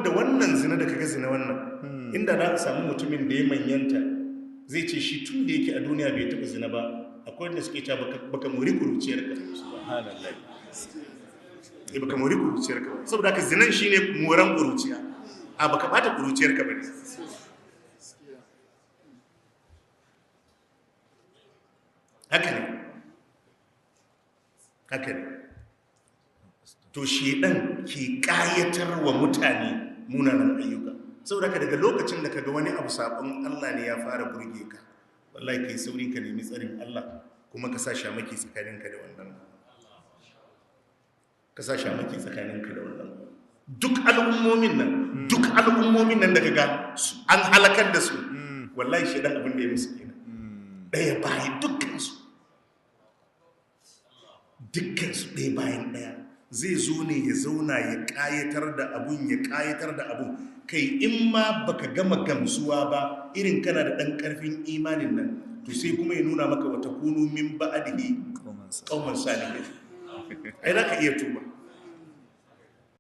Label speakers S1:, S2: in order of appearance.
S1: da wannan zina da kaga zina wannan inda za a samu mutumin da ya manyanta zai ce shi tun da yake a duniya bai taɓa zina ba, akwai wanda suke ta baka mori kuruciyar ka baka mori kuruciyar ka saboda haka zinan shine moran kuruciya a baka bata kuruciyar ka bane. haka ne to shedan ke kayatar wa mutane munanan ayyuka saboda haka daga lokacin da kaga wani abu sabon Allah ne ya fara burge ka, wallahi kai sauri ka nemi tsarin Allah kuma ka sa shamaki tsakaninka da wannan, ka sa shamaki tsakaninka da wannan. Duk al'ummomin nan da kaga an halakar da su wallahi shedan abin da ya musu kenan daya bayan dukkansu ɗaya bayan ɗaya zai zo ne ya zauna ya ƙayatar da abun kai in ma baka gama gamsuwa ba irin kana da ɗan ƙarfin imanin nan to sai kuma ya nuna maka wata kunu min ba'adihi qauman salihin ai za ka iya tuba